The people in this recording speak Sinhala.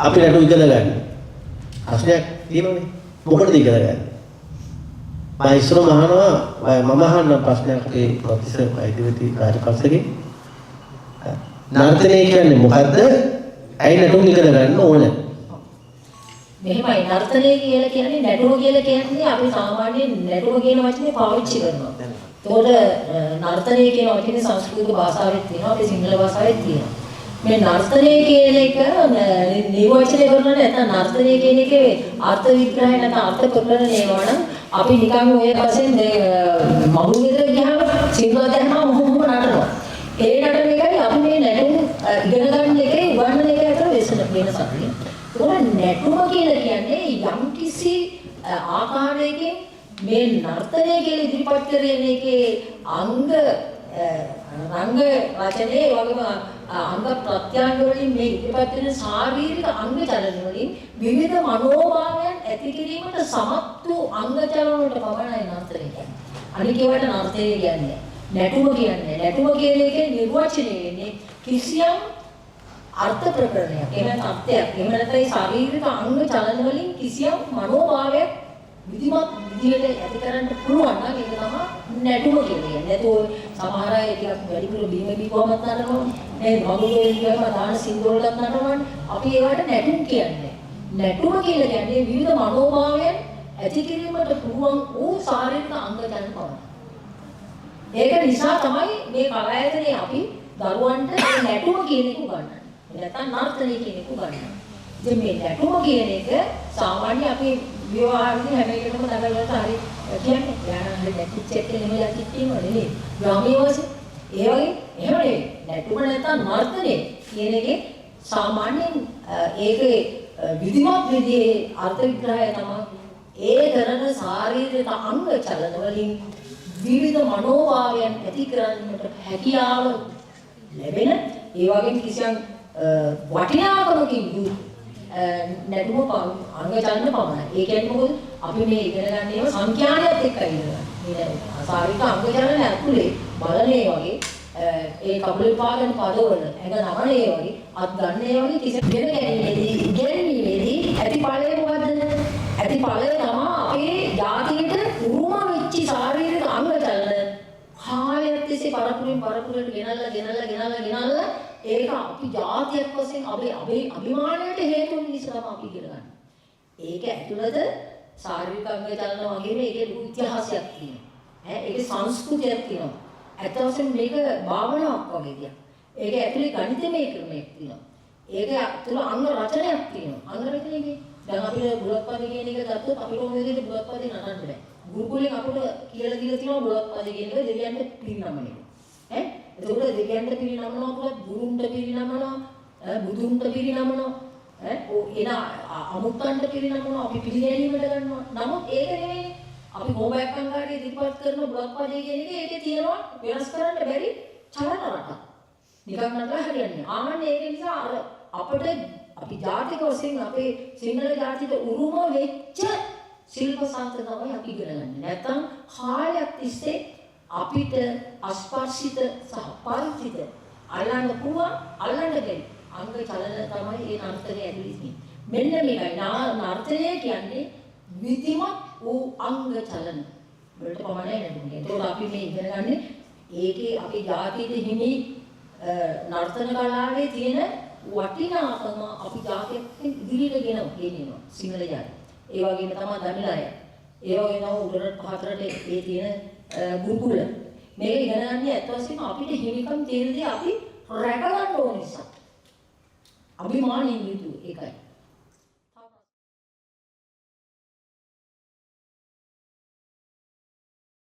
අපි නටු ඉගෙන ගන්න. ප්‍රශ්නයක් තියෙනවනේ. මොකටද ඉගෙන ගන්න? මම ඉස්සරම අහනවා මම අහන්න ප්‍රශ්නයක් ඒ ප්‍රොෆෙසර් වෛද්‍යවති රාජපක්ෂගේ. නර්තනය කියන්නේ මොකද්ද? ඇයි නටුන් ඉගෙන ගන්න ඕන? මෙහෙමයි නර්තනය කියලා කියන්නේ නැටුම කියලා කියන්නේ අපි සාමාන්‍යයෙන් නැටුම කියන වචනේ පාවිච්චි කරනවා. ඒතකොට නර්තනය කියන වචනේ සංස්කෘත භාෂාවෙත් තියෙනවා අපේ සිංහල භාෂාවෙත් තියෙනවා. මේ නර්තනය කියන එක නිර්වචනය කරනවා නැත්නම් නර්තනය කියන එකේ අර්ථ විග්‍රහය නැත්නම් අර්ථ ප්‍රකරණය ඒවා නම් අපි නිකන් ඔය වශයෙන් මහු විතර ගියාම සිංහල දැනම මොහොම නටනවා. ඒ නටන එකයි අපි මේ නැටුම් ඉගෙන ගන්න එකේ උගන්වන එක අතර වෙනසක් තියෙනවා. ඒක නැටුම කියලා කියන්නේ යම්කිසි ආකාරයකින් මේ නර්තනය කියලා ඉදිරිපත් කරන එකේ අංග රංග රචනයේ වගේම අංග ප්‍රත්‍යංග වලින් මේ ඉදිරිපත් වෙන ශාරීරික අංග චලන වලින් විවිධ මනෝභාවයන් ඇති කිරීමට සමත් වූ අංග චලන වලට පමණයි නර්තනය කියන්නේ. අනික ඒවට නර්තනය කියන්නේ නැටුම කියන්නේ. නැටුම කියන එකේ නිර්වචනය වෙන්නේ කිසියම් අර්ථ ප්‍රකරණයක්. එහෙම අර්ථයක්. එහෙම නැත්නම් ශාරීරික අංග චලන වලින් කිසියම් මනෝභාවයක් විධිමත් විදියට ඇති කරන්න පුළුවන් නම් ඒක තමයි නැටුම කියන්නේ. නැතෝ සමහර අය ටිකක් වැඩිපුර බීම බීවමත් නටනවා. නේද? මගුලේ කියවම දාන සින්දුවලට නටනවා. අපි ඒවට නැටුම් කියන්නේ. නැටුම කියලා කියන්නේ විවිධ මනෝභාවයන් ඇති කිරීමට පුළුවන් වූ ශාරීරික අංග චලන පමණයි. ඒක නිසා තමයි මේ කලායතනයේ අපි දරුවන්ට නැටුම කියන එක උගන්වන්නේ. නැත්නම් නර්තනය කියන එක උගන්වන්නේ. ඉතින් මේ නැටුම කියන එක සාමාන්‍ය අපි විවාහයේදී හැම එකකම දඟලනට හරි කියන්නේ යානහල නැටිච් එක නෙමෙයි යටිත් තියෙනවා නෙමෙයි. ග්‍රාමීය වශයෙන් ඒ වගේ එහෙම නෙමෙයි. නැටුම නැත්නම් නර්තනය කියන එකේ සාමාන්‍යයෙන් ඒකේ විධිමත් විදිහේ අර්ථ විග්‍රහය තමයි ඒ කරන ශාරීරික අංග චලන වලින් විවිධ මනෝභාවයන් ඇති කරන්නට හැකියාව ලැබෙන ඒ වගේම කිසියම් වටිනාකමකින් නැටුම අංග චලන පමණයි. ඒ කියන්නේ මොකද අපි මේ ඉගෙන ගන්න ඒවා සංඛ්‍යානයත් එක්ක ඉගෙන ගන්න. මේ ශාරීරික අංග චලන ඇතුලේ බලනේ වගේ ඒ කකුල පාගන පදවල ඇඟ නමනේ වගේ අත් ගන්න ඒ වගේ කිසිම වෙන ගැනීමේදී ඉගෙනීමේදී ඇති ඵලය මොකද්ද? ඇති ඵලය තමයි අපේ ජාතියට උරුම වෙච්ච ශාරීරික අංග චලන කාලයක් තිස්සේ පරපුරට ගෙනල්ලා ඒක අපි ජාතියක් වශයෙන් අපේ අභිමානයට හේතු වෙන නිසා තමයි අපි ඉගෙන ගන්න. ඒක ඇතුළත ශාරීරික අංග චලන වගේම ඒකේ ලොකු ඉතිහාසයක් තියෙනවා. ඒකේ සංස්කෘතියක් තියෙනවා. ඇත්ත වශයෙන්ම මේක භාවනාවක් වගේ දෙයක්. ඒක ඇතුලේ ගණිතමය ක්‍රමයක් තියෙනවා. ඒක ඇතුළ අංග රචනයක් තියෙනවා. අංග රචනයේදී දැන් අපිට බුලත්පද කියන එක ගත්තොත් අපිට ඕන විදිහට බුලත්පද නටන්න බෑ. ගුරුකුලෙන් අපිට කියලා දීලා තියෙනවා බුලත්පද කියන එක දෙවියන්ට පිරිනමන එක. එතකොට දෙවියන්ට පිරිනමනවා පුරත් ගුරුන්ට පිරිනමනවා, බුදුන්ට පිරිනමනවා, එන අමුත්තන්ට පිරිනමනවා, අපි පිළිගැනීමට ගන්නවා. නමුත් ඒක නෙවෙයි අපි හෝම්වර්ක් අංගාරයේ ඉදිරිපත් කරන බුලත්පදේ කියන එක ඒකේ තියෙනවා වෙනස් කරන්න බැරි චලන රටක්. නිකන් නටලා හරියන්නේ. ආන්නේ ඒක නිසා අර අපිට අපි ජාතික වශයෙන් අපේ සිංහල ජාතියට උරුම වෙච්ච ශිල්ප සාහිත්‍ය තමයි අපි ඉගෙන ගන්න. නැත්තම් කාලයක් තිස්සේ අපිට අස්පර්ශිත සහ පරිචිත අල්ලන්න පුළුවන් අල්ලන්න බැරි අංග චලන තමයි ඒ නර්තනය ඇතුළේ තියෙන්නේ. මෙන්න මේකයි නර්තනය කියන්නේ විධිමත් වූ අංග චලන වලට පමණයි නේද? ඒකෝට අපි මේ ඉගෙන ගන්න ඒකේ අපේ ජාතියේ හිමි නර්තන කලාවේ තියෙන වටිනාකම අපි ජාතියෙන් ඉදිරියට ගෙනියනවා සිංහල ජාතිය. ඒ වගේම තමයි දමිළාය. ඒ වගේම උඩරට පහතරට ඒ තියෙන ගුරුකුල. මේක ඉගෙන ගන්න ඇත්ත වශයෙන්ම අපිට හිමිකම් තියෙන දේ අපි රැක ගන්න ඕන නිසා. අභිමානින් යුතු එකයි.